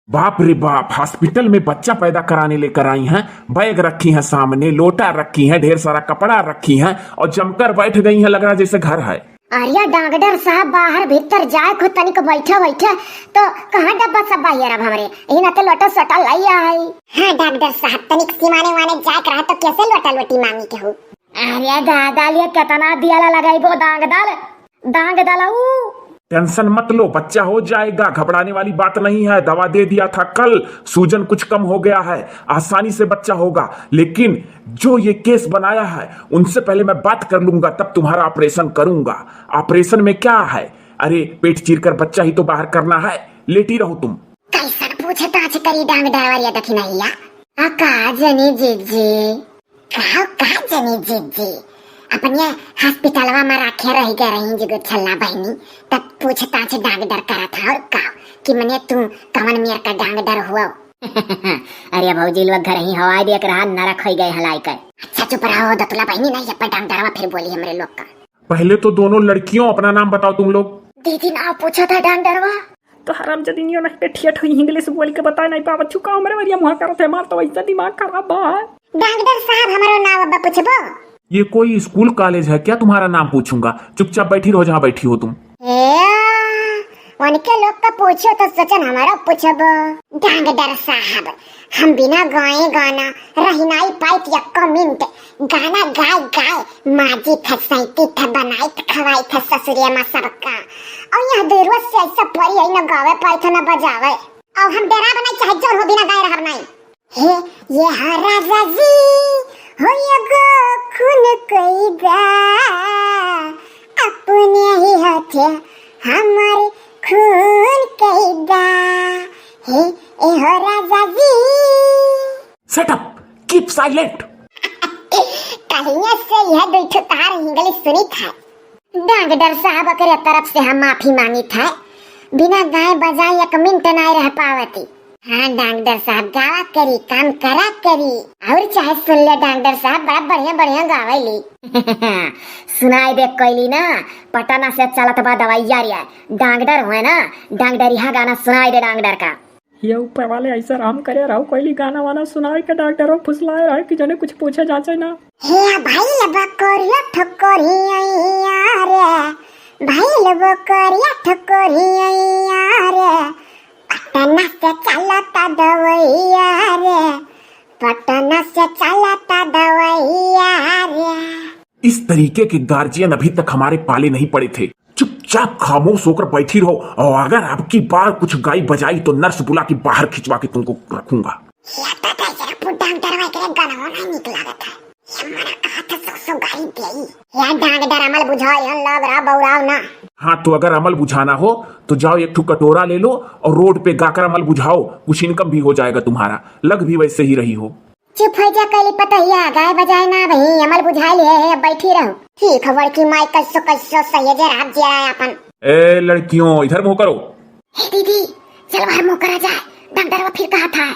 बाप रे बाप, हॉस्पिटल में बच्चा पैदा कराने लेकर आई हैं। बैग रखी है सामने, लोटा रखी है, ढेर सारा कपड़ा रखी है और जमकर बैठ गई है, लग रहा जैसे घर है। अरे डॉक्टर साहब बाहर भीतर जाए खुद तनिक बैठे बैठे तो कहाँ डब्बा सब बाहर अब हमरे यही ना तो लोटा सोटा लाई आई। हाँ डॉक्टर साहब तनिक सिमाने वाने जाए रहा तो कैसे लोटा लोटी मांगी के हूँ। अरे दादा लिए कितना दियाला लगाई वो दांग डालाऊ। टेंशन मत लो, बच्चा हो जाएगा, घबराने वाली बात नहीं है। दवा दे दिया था कल, सूजन कुछ कम हो गया है, आसानी से बच्चा होगा। लेकिन जो ये केस बनाया है उनसे पहले मैं बात कर लूंगा, तब तुम्हारा ऑपरेशन करूंगा। ऑपरेशन में क्या है, अरे पेट चीरकर बच्चा ही तो बाहर करना है। लेटी रहो तुम। कैसन पूछे ताच करी डांग डावरिया दखी नहीं या का जनी जीजी का जनी जीजी अपन ये हॉस्पिटलवा में रखे रह गए रही जगह छल्ला बहनी तब पूछताछ डांग डर करा था और का कि मने तू कवन मेर का डांग डर हुआ। अरे भौजी लोग घर ही हवाई देख रहा न रख गए हलाई कर। अच्छा चुप रहो दतुला बहनी नहीं अपन डांग डरवा फिर बोली हमरे लोग का। पहले तो दोनों लड़कियों अपना नाम बताओ तुम लोग। दीदी ना पूछा था डांग डरवा तो हराम जदीनियो नहीं पे ठियठ हुई इंग्लिश बोल के बता नहीं पावत छुका हमरे वरिया मुहा करत है मार तो वैसा दिमाग खराब बा। डॉक्टर साहब हमारो नाम अब पूछबो। ये कोई स्कूल कॉलेज है क्या तुम्हारा नाम पूछूंगा? चुपचाप बैठी रहो जहाँ बैठी हो तुम। उनके लोग का पूछो तो सोचन हमारा पूछब। डॉक्टर साहब हम बिना गाए गाना रही नहीं पाइत यक्को मिनट गाना गाय माजी था सैती था बनाई था खवाई था ससुरिया माँ सबका और यहाँ दूर से ऐसा परी है न गावे पाई था न बजावे और हम डेरा बनाई चाहे जोर हो बिना गाए रहा नहीं। हे ये हरा राजी हो ये गो खून कोई दा अपने ही हाथे हमारे खून कोई दा हे ए हो राजा जी। Shut up, keep silent. कहीं से यह दुइठो तार इंग्लिश सुनी था। डॉक्टर साहब के तरफ से हम माफी मांगी था, बिना गाय बजाए एक मिनट नहीं रह पावती। हाँ डॉक्टर साहब गावा करी काम करा करी और चाहे सुन ले डॉक्टर साहब बड़ा बढ़िया बढ़िया गावैली। सुनाई दे कोईली ना पटना से चलत बा दवाई यार डॉक्टर हुए ना डॉक्टर यहाँ गाना सुनाई दे डॉक्टर का। ये ऊपर वाले ऐसा राम करे रहो कोई गाना वाना सुनाए के डॉक्टर हो फुसलाए रहे कि जने कुछ पूछे जाचे ना। हे भाई बकोरिया ठकोरिया रे भाई बकोरिया ठकोरिया रे पटना से चलता दवाइया रे पटना से चलता दवाइया रे। इस तरीके के गार्जियन अभी तक हमारे पाले नहीं पड़े थे। चुपचाप खामोश होकर बैठी रहो और अगर आपकी बार कुछ गाई बजाई तो नर्स बुला के बाहर खिंचवा के तुमको रखूंगा। हाँ तो अगर अमल बुझाना हो तो जाओ एक ठो कटोरा ले लो और रोड पे गाकर अमल बुझाओ, कुछ इनकम भी हो जाएगा तुम्हारा। लग भी वैसे ही रही हो। चुप हो जा कली पता ही गाय बजाए ना भाई अमल बुझाई ले बैठी रहो। ठीक खबर की माई कैसो कैसो सही जरा आप जरा अपन। ए लड़कियों इधर मुंह करो। हे दीदी चल बाहर मुंह करा जाए डॉक्टर फिर कहा था।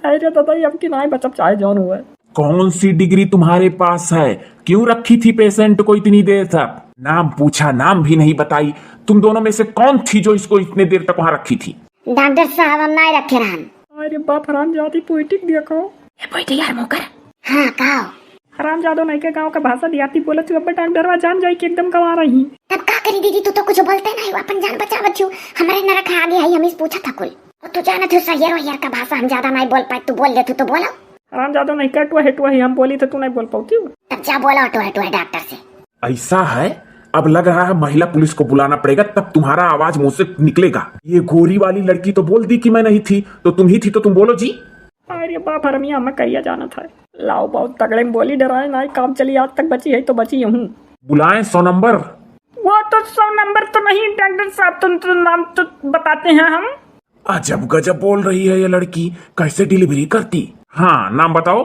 अरे दादा अब की नाई बचब चाहे जौन हुआ। कौन सी डिग्री तुम्हारे पास है? क्यों रखी थी पेशेंट को इतनी देर तक? नाम पूछा, नाम भी नहीं बताई। तुम दोनों में से कौन थी जो इसको इतने देर तक वहाँ रखी थी? डॉक्टर साहब हम नहीं रखे रहन। अरे बाप हराम जाती पोइटिक देखो। ए बैठे यार मुंह कर। हाँ कहो। हराम जादो नहीं के गांव का भाषा दियाती बोले तू अब डॉक्टरवा जान जाई कि एकदम गवा रही। तब का करी दीदी तू तो कुछ बोलते नहीं अपन जान बचा बच्चू हमारे न रखा आगे है हम इस पूछा था कुल और तू जाना तू सही यार का भाषा हम ज्यादा नहीं बोल पाए तू बोल दे तू तो बोला। हराम जादो नहीं कटुआ हेटुआ ही हम बोली तो तू नहीं बोल पाती। तब जा बोला टुआ टुआ डॉक्टर से। ऐसा है, अब लग रहा है महिला पुलिस को बुलाना पड़ेगा तब तुम्हारा आवाज मुंह से निकलेगा। ये गोरी वाली लड़की तो बोल दी कि मैं नहीं थी, तो तुम ही थी तो तुम बोलो जी। अरे बाप हरमिया मैं कहिया जाना था। लाओ बहुत तगड़े में बोली डराए ना काम चली आज तक बची है तो बची हूँ। बुलाएं 100 नंबर। वो तो 100 नंबर तो नहीं डॉक्टर साहब तुम तो नाम तो बताते हैं हम। अजब गजब बोल रही है ये लड़की, कैसे डिलीवरी करती? हाँ नाम बताओ।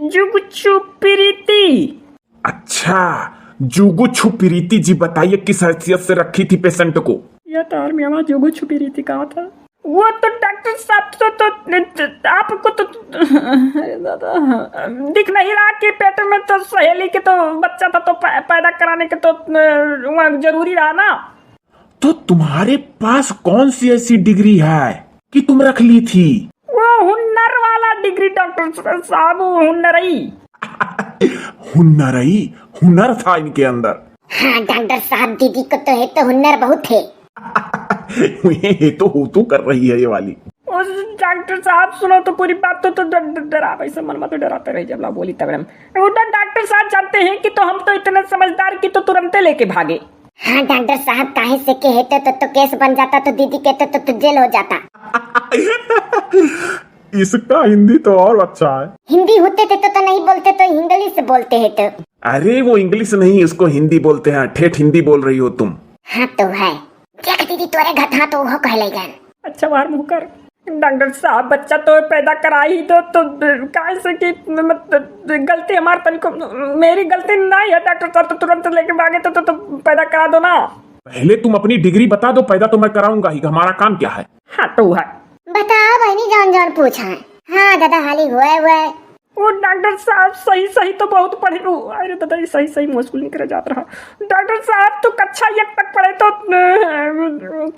जुगुचु प्रीति। अच्छा जुगुचु प्रीति जी, बताइए किस हैसियत से रखी थी पेशेंट को? यह तो आर्मी जुगुचु प्रीति कहा था। वो तो डॉक्टर साहब तो आपको तो अरे दादा दिख नहीं रहा कि पेट में तो सहेली के तो बच्चा था तो पैदा कराने के तो जरूरी रहा ना। तो तुम्हारे पास कौन सी ऐसी डिग्री है? कि तुम रख ली थी? वो हुनर वाला डिग्री डॉक्टर साहब, हुनरई। हुनरई? हुनर था इनके अंदर? हाँ डॉक्टर साहब, दीदी को तो है तो हुनर बहुत थे। ये तो तू कर रही है ये वाली। उस डॉक्टर साहब सुनो तो पूरी बात तो डरा, वैसे मन में तो डराते रहे जब ला बोली तब वो डॉक्टर साहब जानते हैं कि तो हम तो इतने समझदार की तो तुरंत लेके भागे। हाँ डॉक्टर साहब, काहे से कहते तो केस बन जाता, तो दीदी कहते तो जेल हो जाता। इसका हिंदी तो और अच्छा है। हिंदी होते थे तो नहीं बोलते, तो इंग्लिश बोलते हैं तो। अरे वो इंग्लिश नहीं, इसको हिंदी बोलते हैं। ठेठ हिंदी बोल रही हो तुम। हाँ तो है। देख दीदी तोरे घथा तो वो कह ले जान। अच्छा बाहर मुँह कर। डॉक्टर साहब बच्चा तो पैदा करा ही दो, तो काहे से कि गलती हमारे तनिको, मेरी गलती नहीं है डॉक्टर साहब, तो तुरंत लेके भागे तो पैदा करा दो ना। पहले तुम अपनी डिग्री बता दो, पैदा तो मैं कराऊंगा ही। हमारा काम क्या है? हाँ तो है। बताओ बहनी, जान जान पूछा है। हाँ दादा हाली हुए वो डॉक्टर साहब सही तो बहुत पढ़े। अरे दादा सही मुश्किल कर जाता रहा। डॉक्टर साहब तो कक्षा 1 तक पढ़े, तो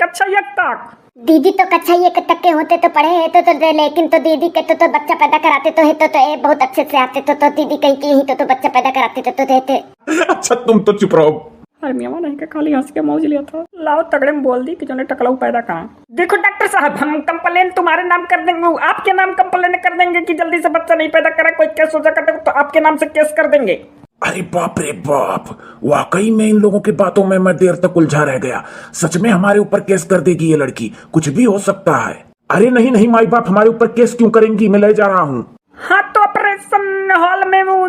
कक्षा 1 तक। दीदी तो कक्षा 1 तक के होते तो पढ़े है तो लेकिन तो दीदी के तो बच्चा पैदा कराते तो है तो ये बहुत अच्छे से आते तो दीदी कहीं की ही तो बच्चा पैदा कराते तो देते। अच्छा तुम तो चुप रहो। अरे मियाँ नहीं का खाली हंस के मौज लिया था। लाओ तगड़े में बोल दी कि जो ने टकलाऊ पैदा करा। देखो डॉक्टर साहब, हम कंप्लेन तुम्हारे नाम कर देंगे, आपके नाम कंप्लेन कर देंगे कि जल्दी से बच्चा नहीं पैदा करा, कोई केस हो जाएगा तो आपके नाम से केस कर देंगे। अरे बाप रे बाप, वाकई में इन लोगों की बातों में मैं देर तक उलझा रह गया। सच में हमारे ऊपर केस कर देगी ये लड़की? कुछ भी हो सकता है। अरे नहीं माई बाप, हमारे ऊपर केस क्यों करेंगी? मैं ले जा रहा हूँ। हाँ तो ऑपरेशन हॉल में वो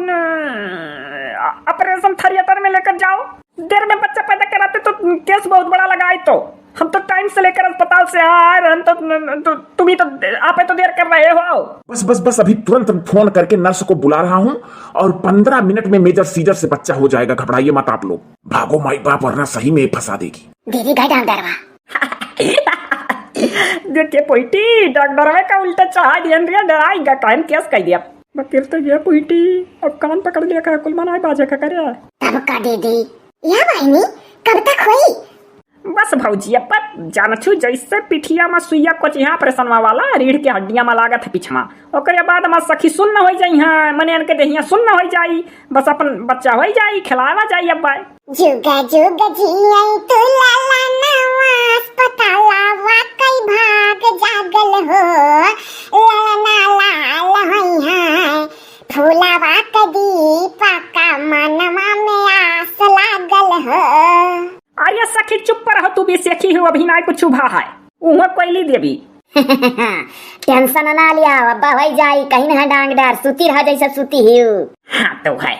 ऑपरेशन थिएटर में लेकर जाओ। देर में बच्चा पैदा कराते तो केस बहुत बड़ा लगाए। तो हम तो टाइम से लेकर अस्पताल से आ रहे हैं, तो तुम ही तो आप तो देर कर रहे हो। बस अभी तुरंत फोन करके नर्स को बुला रहा हूँ और 15 मिनट में मेजर सीजर से बच्चा हो जाएगा। घबराइए मत आप लोग, भागो माई बाप, वरना सही में फंसा देगी। दीदी गए डरवा। देखिए पोइटी, डॉक्टर का उल्टा चढ़ा दिया, डराएगा टाइम केस कह दिया। वकील तो ये पोइटी अब कान पकड़ लिया का कुल मनाए बाजे का करे। तब का दीदी या बहनी कब तक हुई? बस भौजी अब जान छू जैसे पिठिया में सुइया कोचिया ऑपरेशन वाला रीढ़ के हड्डियां में लागत है पीछा, ओकरे बाद में सखी सुन्न हो जाई है, मने के देहिया सुन्न हो जाई, बस अपन बच्चा हो जाई, खिलावा जाई। अब जुगा जुगा जियाई तू लाला नवा अस्पतालावा कई भाग जागल हो, लाला लाल होई है फूलावा कदी पाका मनवा में आस लागल हो। अरे सखी चुप रहो, तू भी सखी हो, अभी ना कुछ भा है उहाँ कोयली देवी। टेंशन ना लिया, अब्बा हो जाई, कहीं ना डांग डार सुती रह जैसा सुती हियो। हाँ तो है।